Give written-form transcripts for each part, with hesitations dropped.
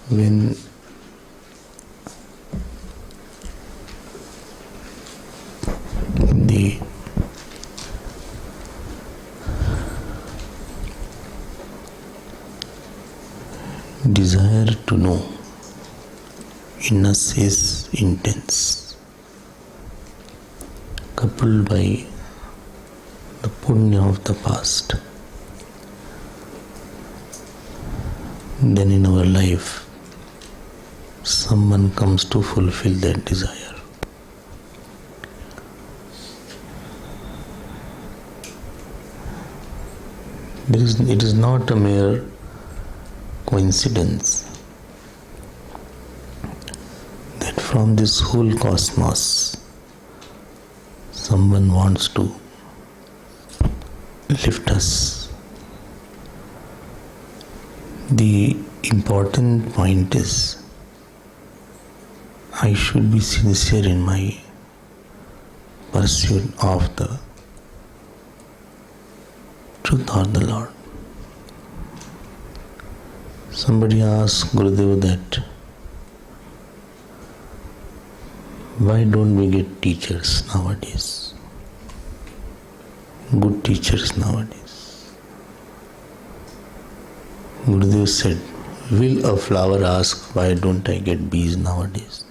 When the desire to know in us is intense, coupled by the punya of the past, then in our life someone comes to fulfill that desire. It is not a mere coincidence that from this whole cosmos someone wants to lift us. The important point is I should be sincere in my pursuit of the truth or the Lord. Somebody asked Gurudev that why don't we get teachers nowadays? Good teachers nowadays. Gurudev said, will a flower ask why don't I get bees nowadays?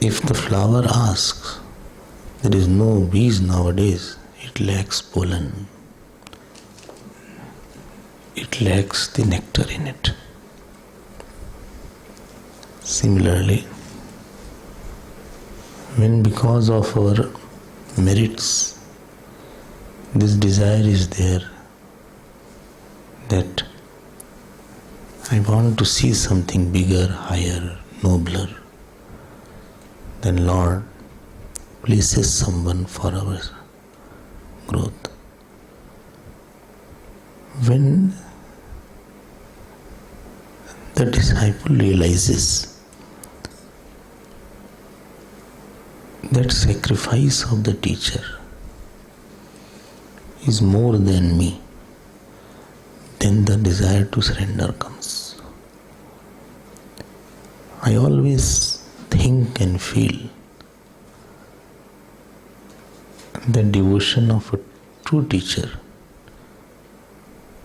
If the flower asks, there is no bees nowadays, it lacks pollen. It lacks the nectar in it. Similarly, when because of our merits, this desire is there that I want to see something bigger, higher, nobler, then Lord places someone for our growth. When the disciple realizes that sacrifice of the teacher is more than me, then the desire to surrender comes. I always think and feel the devotion of a true teacher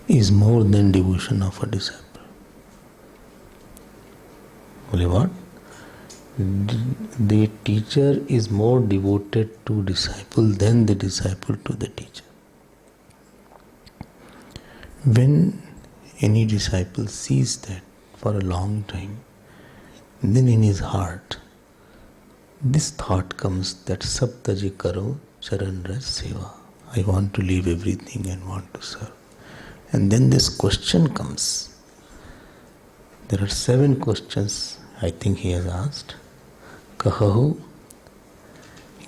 is more than devotion of a disciple. Only what? The teacher is more devoted to disciple than the disciple to the teacher. When any disciple sees that for a long time, then in his heart this thought comes that Saptaji Karo Charan Raj Seva. I want to leave everything and want to serve. And then this question comes. There are 7 questions I think he has asked. Kahahu,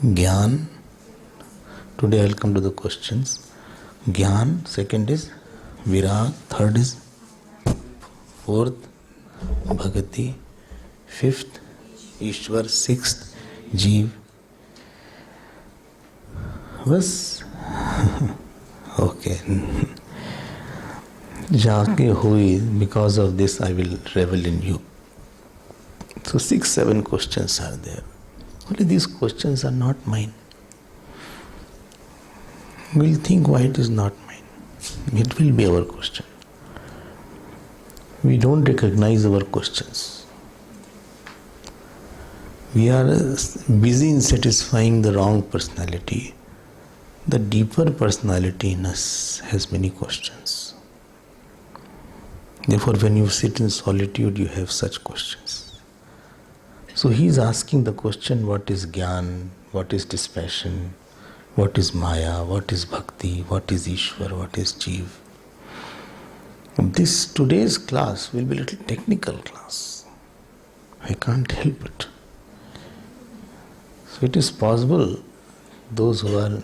Gyan. Today I will come to the questions. Gyan, second is Virag, third is fourth, Bhagati, fifth, Ishwar, sixth, Jeev. बस okay. जाके हुई, because of this I will revel in you. So 6-7 questions are there. Only these questions are not mine. We'll think why it is not mine. It will be our question. We don't recognize our questions. We are busy in satisfying the wrong personality. The deeper personality in us has many questions. Therefore, when you sit in solitude, you have such questions. So he is asking the question, what is Gyan, what is dispassion, what is Maya, what is Bhakti, what is Ishwar, what is Jeev. This today's class will be a little technical class. I can't help it. So it is possible those who are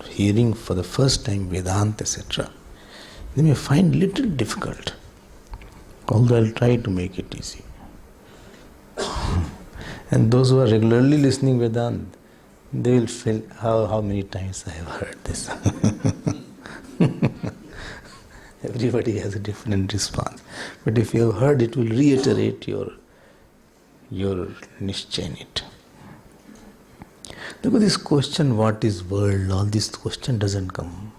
hearing for the first time Vedanta, etc., they may find little difficult. Although I'll try to make it easy. And those who are regularly listening Vedanta, they will feel how many times I have heard this. Everybody has a different response. But if you have heard, it will reiterate your nischay in it. Look at this question, what is world? All this question doesn't come.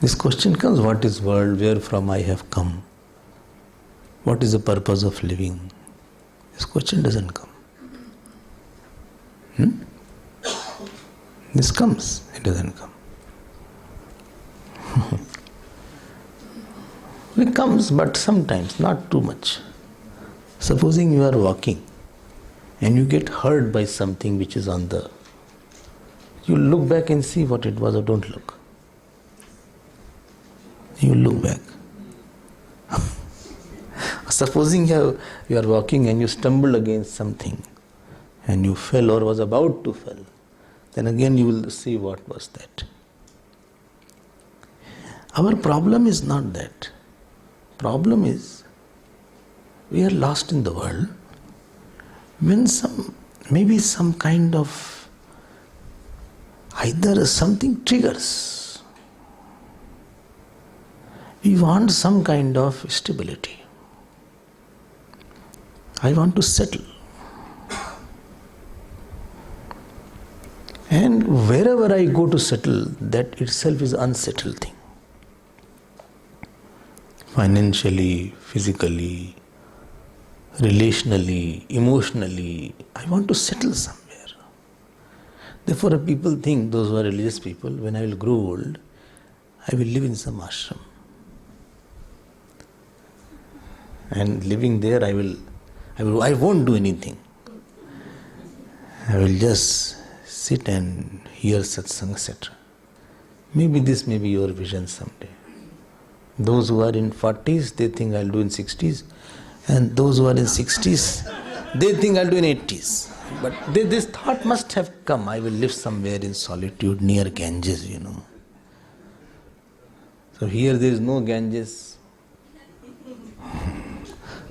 This question comes, what is world? Where from I have come? What is the purpose of living? This question doesn't come. This comes, it doesn't come. It comes, but sometimes, not too much. Supposing you are walking and you get hurt by something which is on the... You look back and see what it was, or don't look. You look back. Supposing you are walking and you stumble against something and you fell or was about to fall, then again you will see what was that. Our problem is not that. Problem is we are lost in the world when maybe some kind of either something triggers. We want some kind of stability. I want to settle. And wherever I go to settle, that itself is an unsettled thing. Financially, physically, relationally, emotionally, I want to settle somewhere. Therefore, people think, those who are religious people, when I will grow old, I will live in some ashram. And living there, I won't do anything. I will just sit and hear satsang, etc. Maybe this may be your vision someday. Those who are in 40s, they think I'll do in 60s. And those who are in 60s, they think I'll do in 80s. But this thought must have come. I will live somewhere in solitude near Ganges, So here there is no Ganges.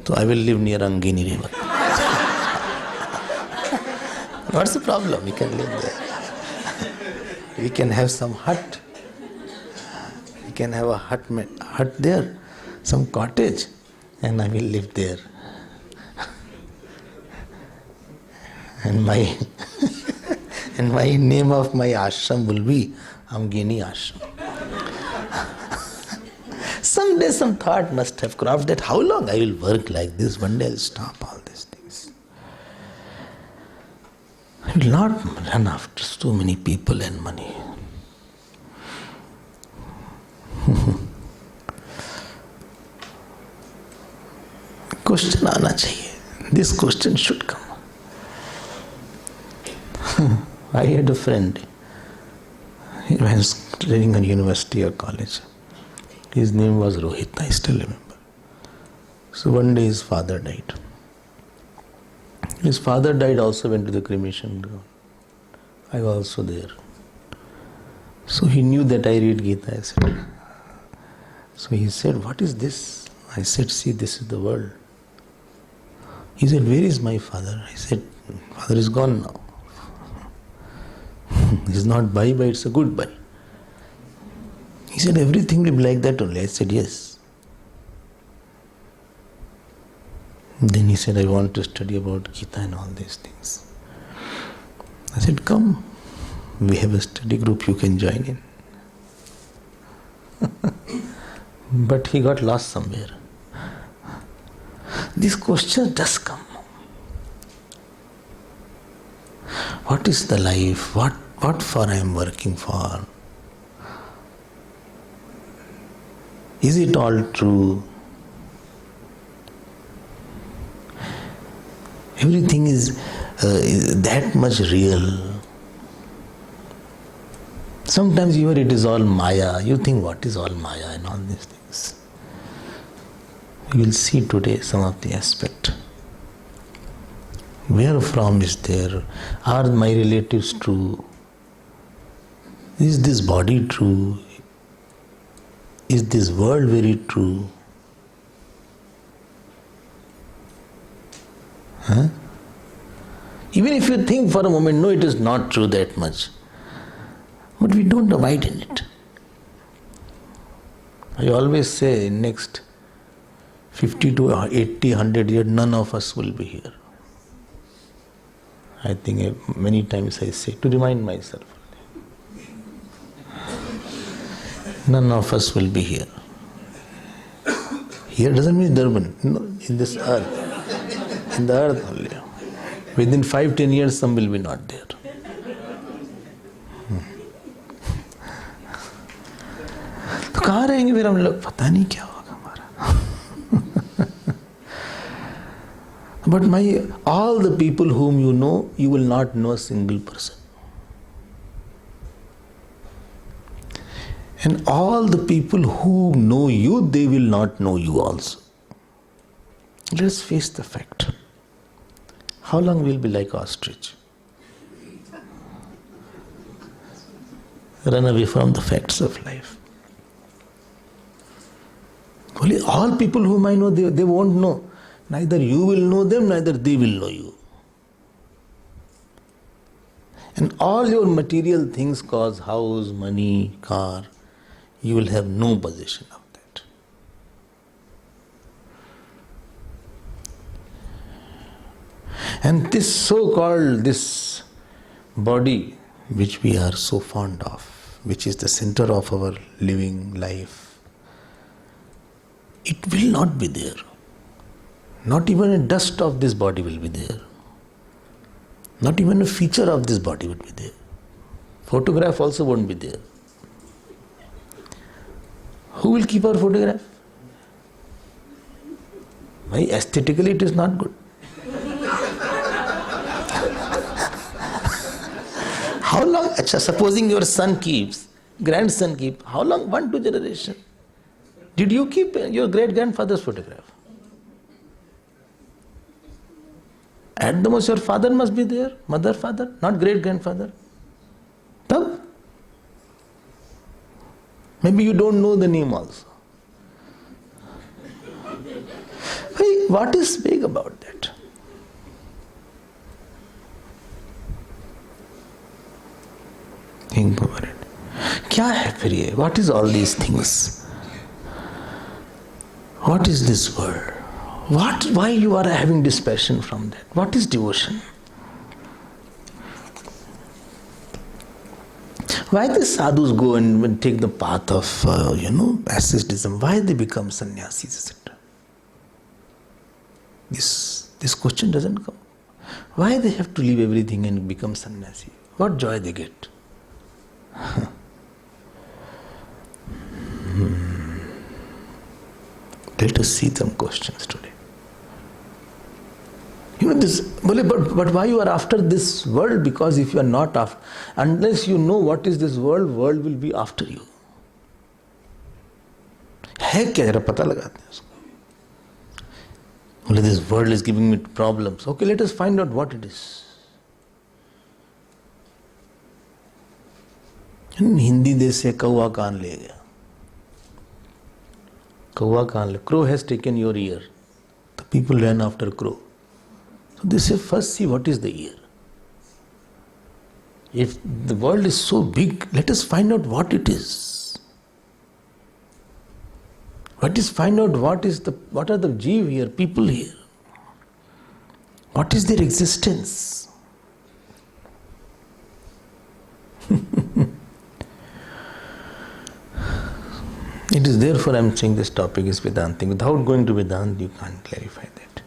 So I will live near Angini river. What's the problem? We can live there. We can have some hut. We can have a hut there, some cottage, and I will live there. And my name of my ashram will be Angini Ashram. Someday some thought must have cropped that how long I will work like this, one day I will stop all these things. I will not run after so many people and money. Question आना चाहिए. This question should come. I had a friend. He was studying in university or college. His name was Rohit, I still remember. So one day his father died. His father died, also went to the cremation ground. I was also there. So he knew that I read Gita, etc. So he said, what is this? I said, see, this is the world. He said, where is my father? I said, father is gone now. It's not bye-bye, it's a goodbye. He said, everything will be like that only. I said, yes. Then he said, I want to study about Gita and all these things. I said, come, we have a study group, you can join in. But he got lost somewhere. This question does come. What is the life? What for I am working for? Is it all true? Everything is that much real. Sometimes even it is all Maya. You think what is all Maya and all these things. You will see today some of the aspect. Where from is there? Are my relatives true? Is this body true? Is this world very true? Even if you think for a moment, no, it is not true that much. But we don't abide in it. I always say in next 50 to 80, 100 years, none of us will be here. I think many times I say to remind myself, none of us will be here. Here doesn't mean Durban, no, in this earth, in the earth only. Within 5-10 years, some will be not there. तो कहाँ रहेंगे फिर हम लोग? पता नहीं क्या होगा हमारा. But all the people whom you know, you will not know a single person. And all the people who know you, they will not know you also. Let's face the fact. How long we'll be like ostrich? Run away from the facts of life. Only all people whom I know, they won't know. Neither you will know them, neither they will know you. And all your material things cause house, money, car, you will have no possession of that. And this so-called, this body which we are so fond of, which is the center of our living life, it will not be there. Not even a dust of this body will be there. Not even a feature of this body would be there. Photograph also won't be there. Who will keep our photograph? Why? Aesthetically it is not good. How long? Supposing your son keeps, grandson keeps, how long? 1-2 generations. Did you keep your great-grandfather's photograph? At the most your father must be there, mother, father, not great-grandfather. Tab? Maybe you don't know the name also. Hey, what is big about that? Think about it. क्या है फिर ये? What is all these things? What is this world? Why you are having this passion from that? What is devotion? Why the sadhus go and take the path of, asceticism? Why they become sannyasis, etc.? This question doesn't come. Why they have to leave everything and become sannyasi? What joy they get? Let us see some questions today. But why you are after this world? Because if you are not after, unless you know what is this world, world will be after you. है क्या जरा पता लगाते हैं उसको. This world is giving me problems. Okay, let us find out what it is. Hindi देश से कौवा कान ले गया. कौवा कान ले. Crow has taken your ear. The people ran after crow. So they say, first see what is the ear. If the world is so big, let us find out what it is. Find out what are the jeev here, people here. What is their existence? It is therefore I am saying this topic is Vedanta. Without going to Vedanta, you can't clarify that.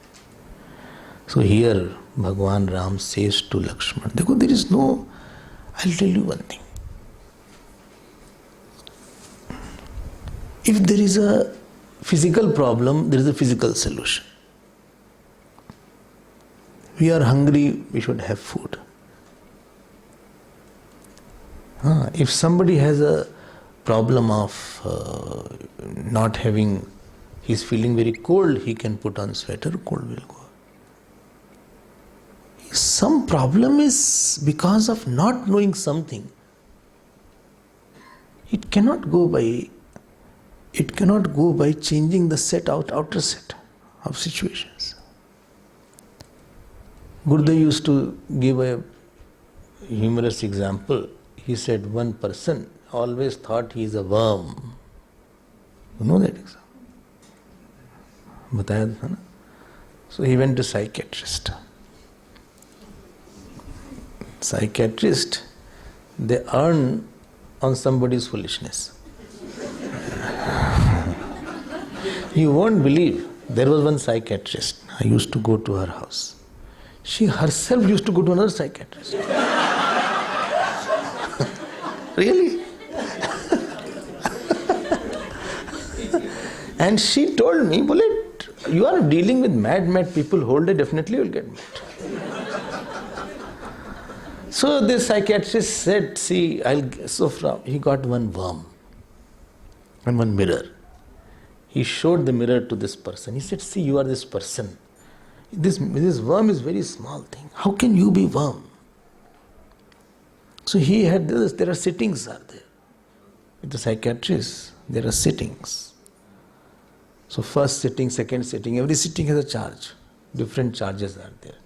So here Bhagwan Ram says to Lakshman, there is no, I'll tell you one thing. If there is a physical problem, there is a physical solution. We are hungry, we should have food. If somebody has a problem of not having, he's feeling very cold, he can put on sweater, cold will go. Some problem is because of not knowing something. It cannot go by changing the outer set of situations. Gurudev used to give a humorous example. He said, one person always thought he is a worm. You know that example? बताया था ना? So he went to psychiatrist. Psychiatrist, they earn on somebody's foolishness. You won't believe, there was one psychiatrist. I used to go to her house. She herself used to go to another psychiatrist. Really? And she told me, Bullet, you are dealing with mad people, whole day definitely you'll get mad. So the psychiatrist said, see, he got one worm and one mirror. He showed the mirror to this person. He said, see, you are this person. This worm is very small thing. How can you be worm? So he had this, there are sittings are there. With the psychiatrist, there are sittings. So first sitting, second sitting, every sitting has a charge. Different charges are there.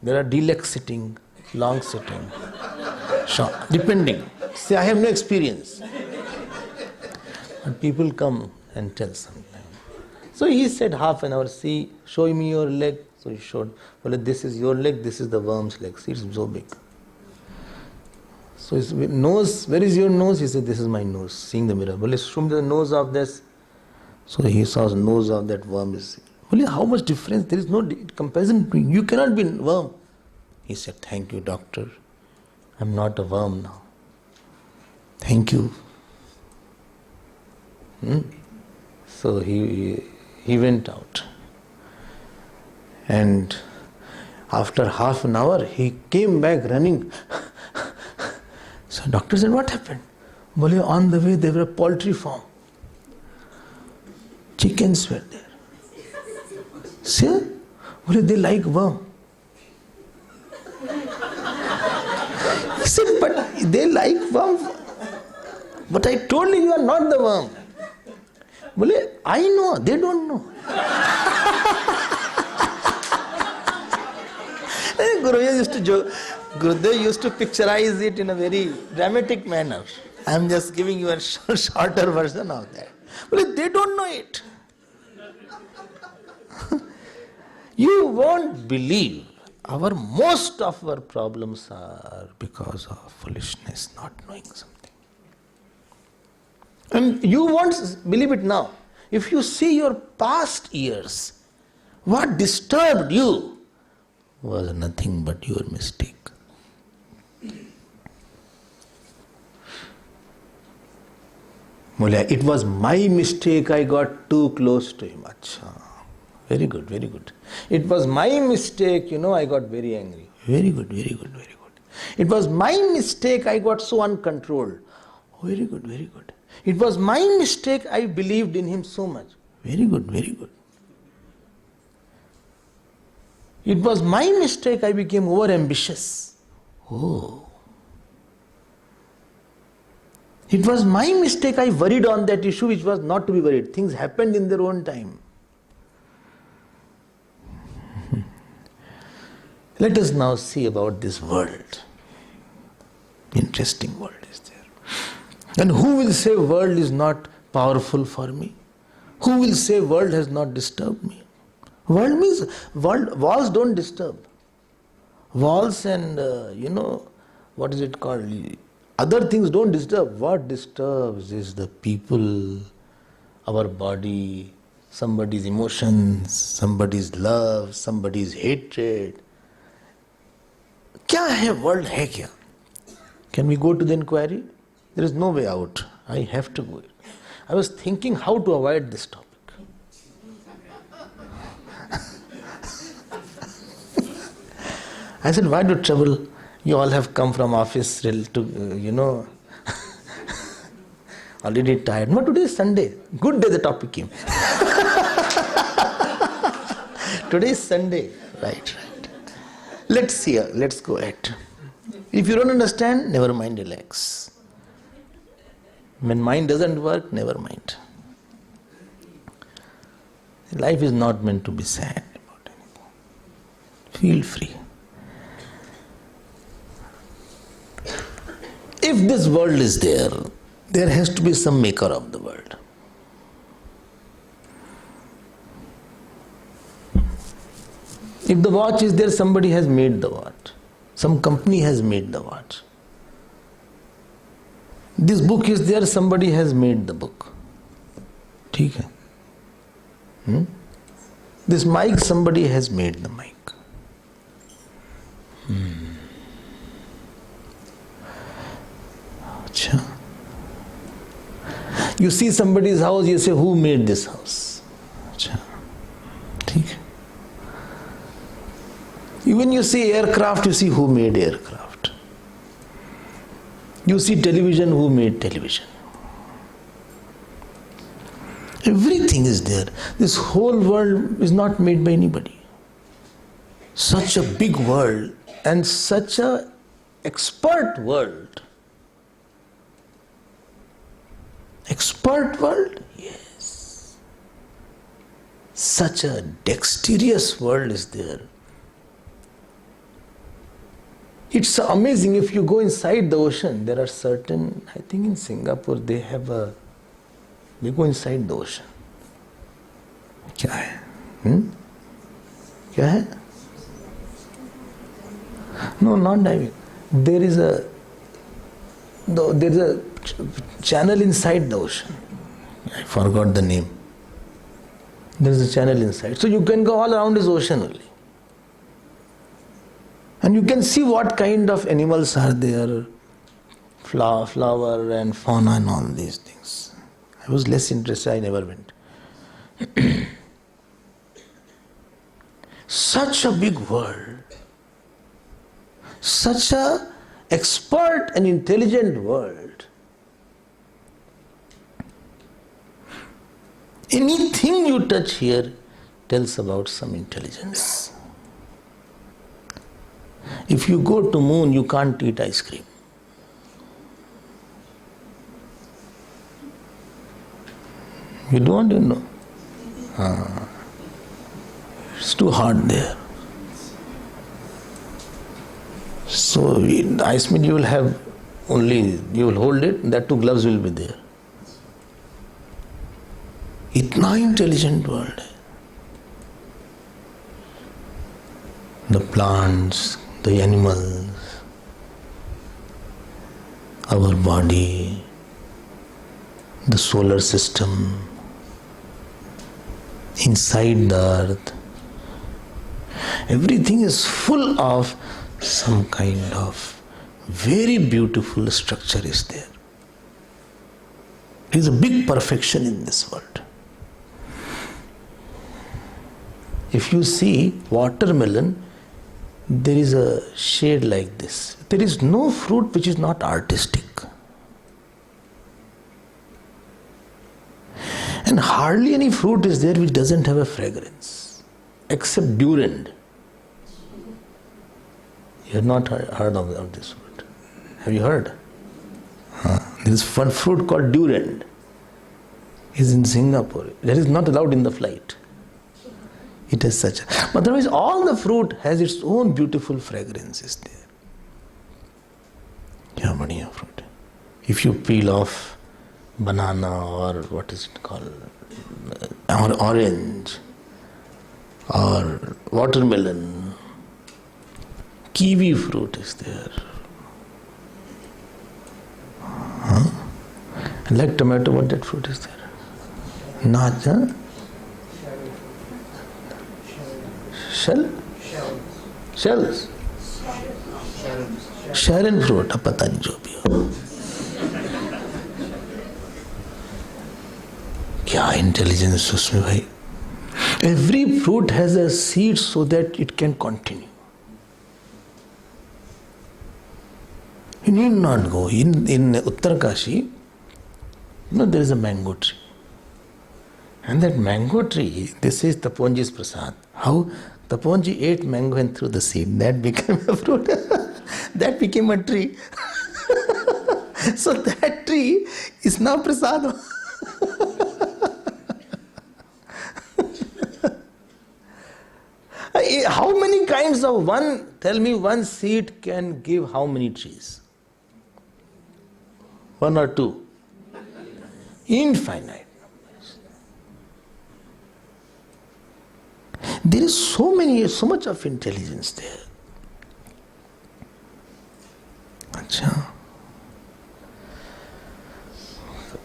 There are deluxe sitting, long sitting, short, depending. See, I have no experience. But people come and tell sometimes. So he said half an hour, see, show me your leg. So he showed, well, this is your leg, this is the worm's leg. See, it's so big. So his nose, where is your nose? He said, this is my nose, seeing the mirror. Well, show me the nose of this. So he saw the nose of that worm. Well, how much difference? There is no comparison between. You cannot be worm. He said, thank you, doctor. I'm not a worm now. Thank you. So he went out. And after half an hour, he came back running. So doctor said, what happened? Well, on the way there were a poultry farm. Chickens were there. See? Well, they like worm. He said, but they like worm. But I told you, you are not the worm. Well, I know, they don't know. Gurudev used to joke. Gurudev used to picturize it in a very dramatic manner. I am just giving you a shorter version of that. Well, they don't know it. You won't believe, most of our problems are because of foolishness, not knowing something. And you won't believe it now. If you see your past years, what disturbed you was nothing but your mistake. It was my mistake, I got too close to him. Achha. Very good, very good. It was my mistake, I got very angry. Very good, very good, very good. It was my mistake, I got so uncontrolled. Very good, very good. It was my mistake, I believed in him so much. Very good, very good. It was my mistake, I became over-ambitious. Oh. It was my mistake, I worried on that issue which was not to be worried. Things happened in their own time. Let us now see about this world. Interesting world is there. And who will say world is not powerful for me? Who will say world has not disturbed me? World means, walls don't disturb. Walls and, what is it called? Other things don't disturb. What disturbs is the people, our body, somebody's emotions, somebody's love, somebody's hatred. क्या है world है क्या? Can we go to the inquiry? There is no way out. I have to go. I was thinking how to avoid this topic. I said, why do trouble? You all have come from office to, already tired. No, today is Sunday. Good day the topic came. Today is Sunday. Right. Let's see. Let's go ahead. If you don't understand, never mind, relax. When mind doesn't work, never mind. Life is not meant to be sad about anything. Feel free. if this world is there, there has to be some maker of the world. If the watch is there, somebody has made the watch. Some company has made the watch. This book is there, somebody has made the book. ठीक है? This mic, somebody has made the mic. अच्छा. You see somebody's house, you say, who made this house? अच्छा. ठीक है. When you see aircraft, you see who made aircraft. You see television, who made television. Everything is there. This whole world is not made by anybody. Such a big world and such a expert world. Expert world? Yes. Such a dexterous world is there. It's amazing. If you go inside the ocean, there are certain, I think in Singapore they go inside the ocean. क्या है? क्या है? No, not diving. There is a channel inside the ocean. I forgot the name. There is a channel inside. So you can go all around this ocean only. And you can see what kind of animals are there, flower and fauna and all these things. I was less interested, I never went. Such a big world, such a expert and intelligent world. Anything you touch here tells about some intelligence. If you go to moon, you can't eat ice cream. You don't, you know. It's too hot there. So ice meat you will have only, you will hold it, that two gloves will be there. इतना intelligent world है. The plants, the animals, our body, the solar system, inside the earth, everything is full of some kind of very beautiful structure is there. There is a big perfection in this world. If you see watermelon, there is a shade like this. There is no fruit which is not artistic. And hardly any fruit is there which doesn't have a fragrance, except durian. You have not heard of this fruit. Have you heard? There is one fruit called durian. It is in Singapore. That is not allowed in the flight. It is such a... But otherwise all the fruit has its own beautiful fragrances there. Kya badhiya fruit. If you peel off banana or what is it called, or orange or watermelon, kiwi fruit is there. And like tomato, what that fruit is there? Not, Shell? Shells? Sharon fruit, अब पता नहीं जो भी हो. क्या intelligence उसमें भाई. Every fruit has a seed so that it can continue. You need not go. In Uttarkashi, there is a mango tree. And that mango tree, this is Taponji's prasad. How Taponji ate mango and threw the seed. That became a fruit. That became a tree. So that tree is now prasad. How many kinds of tell me one seed can give how many trees? One or two? Infinite. There is so much of intelligence there. Achha.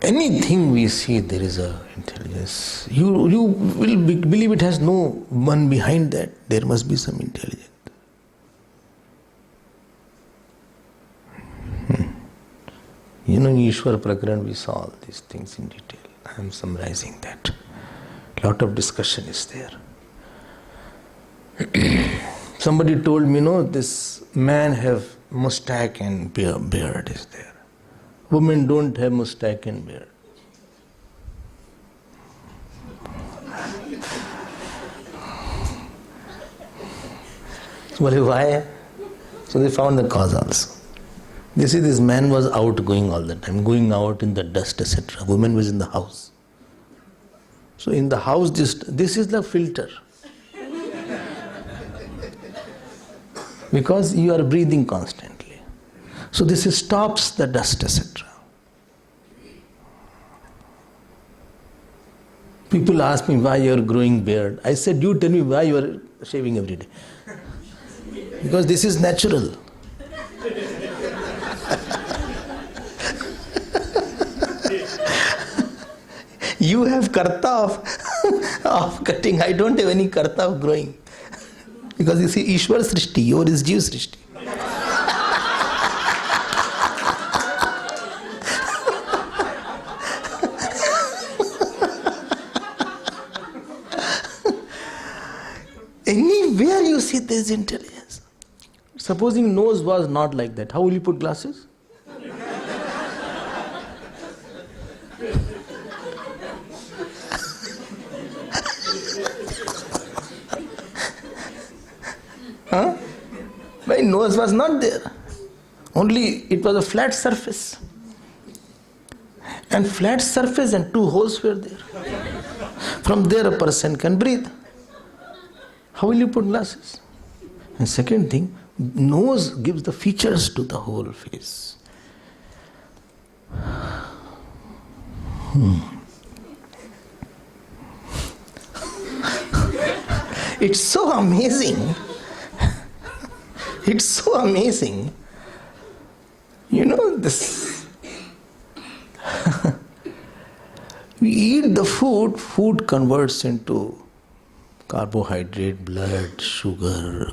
Anything we see, there is a intelligence. You will believe it has no one behind that. There must be some intelligence. You know, in Ishwar Prakaran we saw all these things in detail. I am summarizing that. Lot of discussion is there. Somebody told me, no, this man have mustache and beard is there. Women don't have mustache and beard. So why? So they found the cause also. They see this man was outgoing all the time, going out in the dust, etc. Woman was in the house. So in the house, this is the filter. Because you are breathing constantly. So this stops the dust, etc. People ask me why you are growing beard. I said, you tell me why you are shaving every day. Because this is natural. You have karta of cutting. I don't have any karta of growing. Because you see, Ishwar Srishti, yours is Jeev Srishti. Anywhere you see there is intelligence. Supposing nose was not like that, how will you put glasses? Huh? My nose was not there. Only it was a flat surface. And flat surface and two holes were there. From there a person can breathe. How will you put glasses? And second thing, nose gives the features to the whole face. It's so amazing. It's so amazing. You know, this. We eat the food, food converts into carbohydrate, blood, sugar,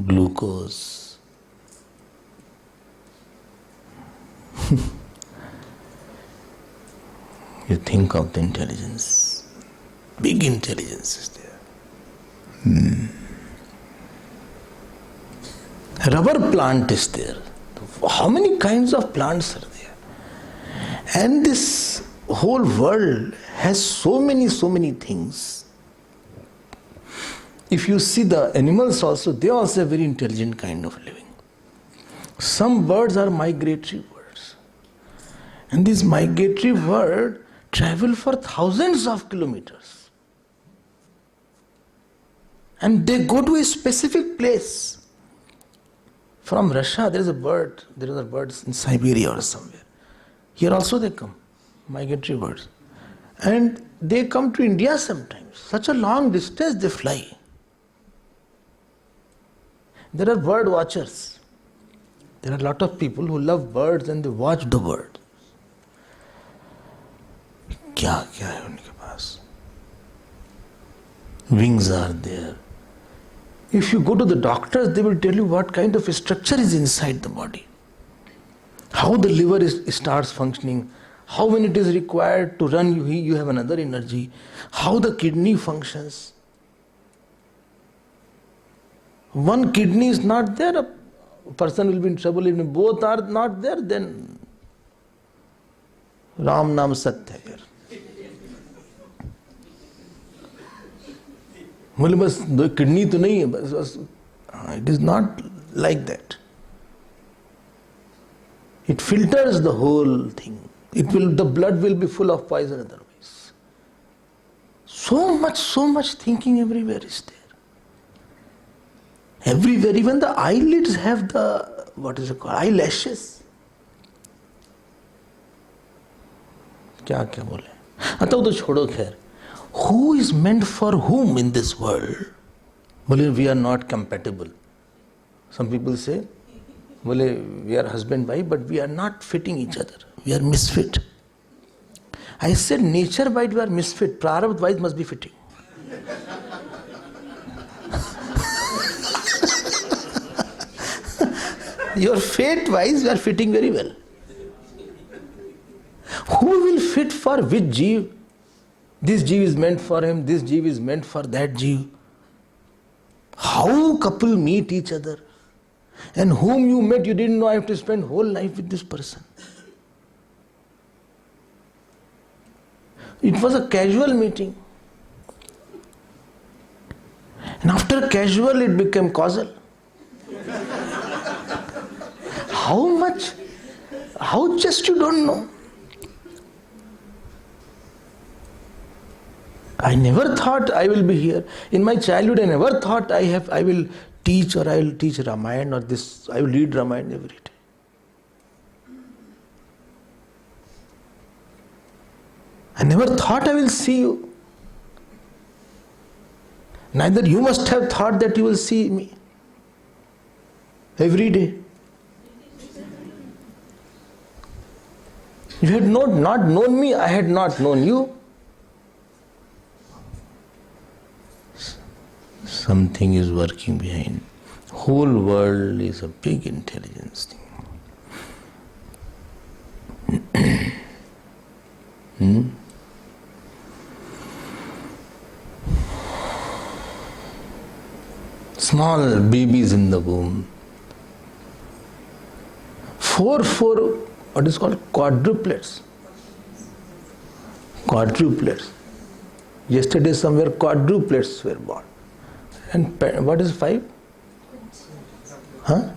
glucose. You think of the intelligence. Big intelligence is there. Rubber plant is there. How many kinds of plants are there? And this whole world has so many things. If you see the animals also, they also have very intelligent kind of living. Some birds are migratory birds. And these migratory birds travel for thousands of kilometers. And they go to a specific place. From Russia, there are birds in Siberia or somewhere. Here also they come, migratory birds. And they come to India sometimes. Such a long distance they fly. There are bird watchers. There are a lot of people who love birds and they watch the bird. क्या है उनके पास? Wings are there. If you go to the doctors, they will tell you what kind of structure is inside the body. How the liver starts functioning. How when it is required to run, you have another energy. How the kidney functions. One kidney is not there, a person will be in trouble. If both are not there, then Ram Naam Sat hai phir. बोले बस दो kidney तो नहीं है बस it is not like that. It filters the whole thing. The blood will be full of poison otherwise. So much thinking everywhere is there. Everywhere, even the eyelids have the, what is it called, eyelashes. क्या क्या बोले, अच्छा वो तो छोड़ो खैर. Who is meant for whom in this world? बोले we are not compatible. Some people say, बोले we are husband wife but we are not fitting each other. We are misfit. I said nature wise we are misfit. Prarabdha wise must be fitting. Your fate wise we are fitting very well. Who will fit for which jeev? This jeev is meant for him, this jeev is meant for that jeev. How couple meet each other? And whom you met, you didn't know I have to spend whole life with this person. It was a casual meeting. And after casual, it became causal. How much? How just you don't know? I never thought I will be here. In my childhood, I never thought I will teach or I will teach Ramayana or this. I will read Ramayana every day. I never thought I will see you. Neither you must have thought that you will see me every day. You had not known me, I had not known you. Something is working behind. Whole world is a big intelligence thing. Small babies in the womb. Four, what is called quadruplets. Quadruplets. Yesterday somewhere quadruplets were born. And what is 5? Huh?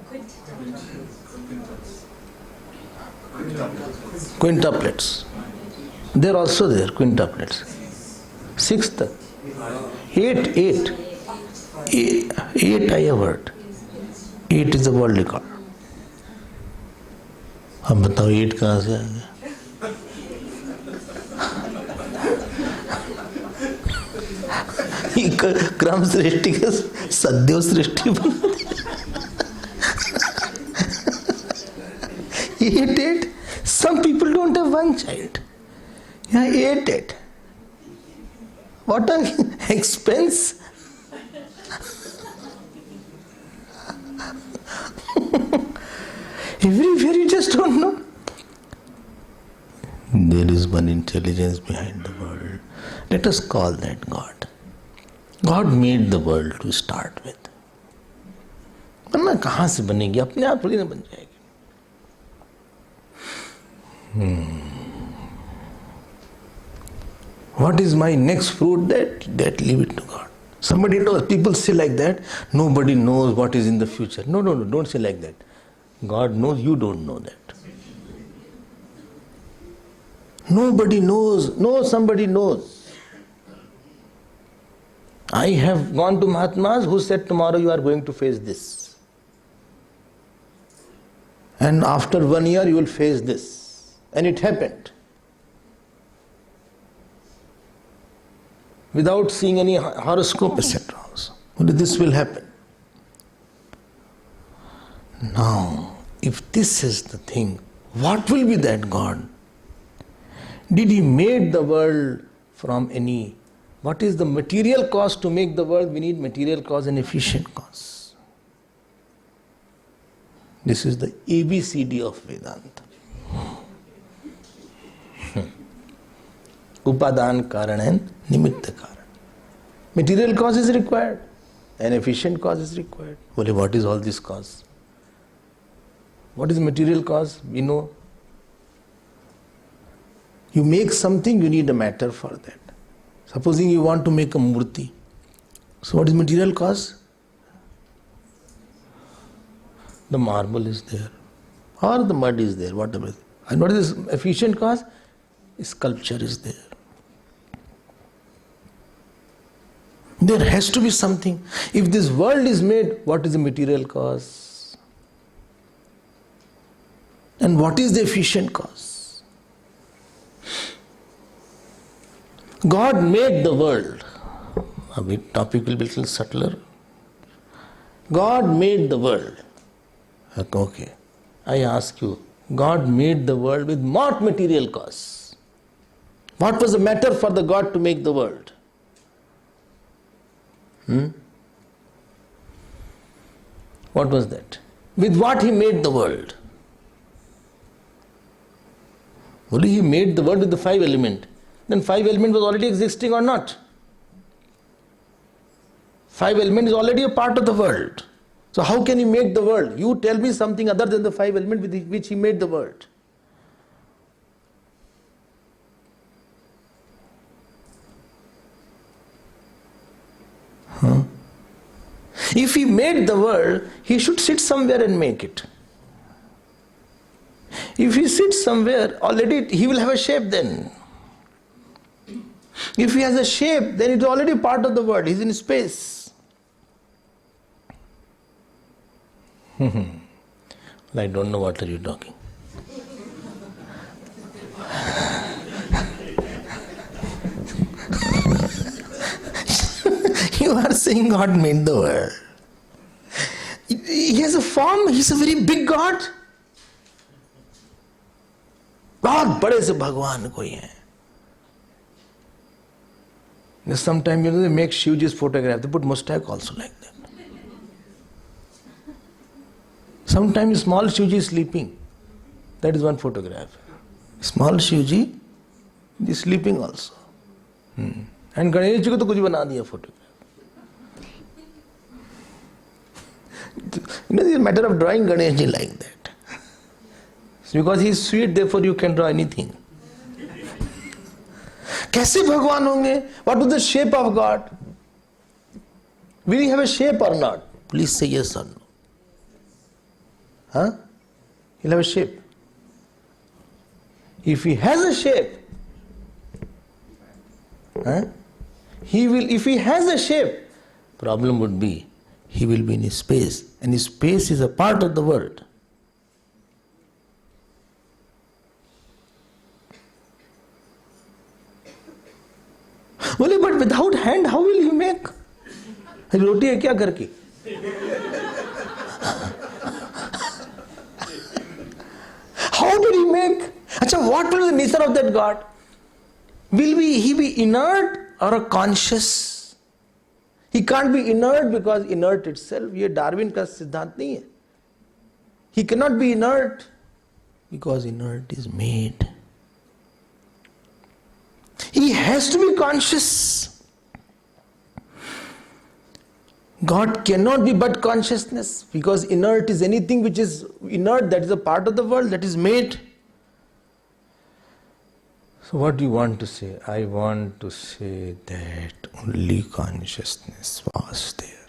Quintuplets. They are also there, quintuplets. 6th. 8 I have heard. 8 is the world record. अब बताओ 8 कहाँ से आ गया? क्रम सृष्टि का सद्यो सृष्टि बना दिया. 8. Some people don't have one child. Yeah, 8. What an expense. Everywhere you just don't know. There is one intelligence behind the world. Let us call that God. God made the world to start with. वरना कहाँ से बनेगी? अपने आप थोड़ी ना बन जाएगी. What is my next fruit? That leave it to God. Somebody knows. People say like that. Nobody knows what is in the future. No, don't say like that. God knows, you don't know that. Nobody knows. No, somebody knows. I have gone to Mahatmas who said tomorrow you are going to face this. And after 1 year you will face this. And it happened. Without seeing any horoscope, etc. This will happen. Now, if this is the thing, what will be that God? Did He made the world from any? What is the material cause to make the world? We need material cause and efficient cause. This is the ABCD of Vedanta. Upadan Karan and Nimitta Karan. Material cause is required and efficient cause is required. Well, what is all this cause? What is material cause? We know. You make something, you need a matter for that. Supposing you want to make a murti. So what is material cause? The marble is there. Or the mud is there, whatever. And what is this efficient cause? Sculpture is there. There has to be something. If this world is made, what is the material cause? And what is the efficient cause? God made the world. A topic will be a little subtler. God made the world. Okay. I ask you, God made the world with what material cause? What was the matter for the God to make the world? What was that? With what he made the world? Only he made the world with the 5 elements. Then 5 elements was already existing or not? 5 elements is already a part of the world. So how can he make the world? You tell me something other than the 5 elements with which he made the world. If he made the world, he should sit somewhere and make it. If he sits somewhere, already he will have a shape then. If he has a shape, then it is already part of the world. He is in space. I don't know what are you talking. You are saying God made the world. He has a form, he is a very big God. बहुत बड़े से भगवान कोई है. Sometimes they make Shivji's photograph, they put mustache also like that. Sometimes small Shivji is sleeping. That is one photograph. Small Shivji is sleeping also. And Ganesh ji को तो कुछ बना दिया photograph. It is a matter of drawing Ganesh ji like that. Because he is sweet, therefore you can draw anything. कैसे भगवान होंगे? What was the shape of God? Will he have a shape or not? Please say yes or no. Huh? He'll have a shape. If he has a shape, he will. If he has a shape, problem would be he will be in space, and space is a part of the world. बोले but without hand how will he make? रोटी है क्या घर की? How did he make? अच्छा, what will be the nature of that God? Will he be inert or a conscious? He can't be inert because inert itself, ये Darwin का सिद्धांत नहीं है. He cannot be inert because inert is made. He has to be conscious. God cannot be but consciousness, because inert is anything which is inert, that is a part of the world that is made. So what do you want to say? I want to say that only consciousness was there.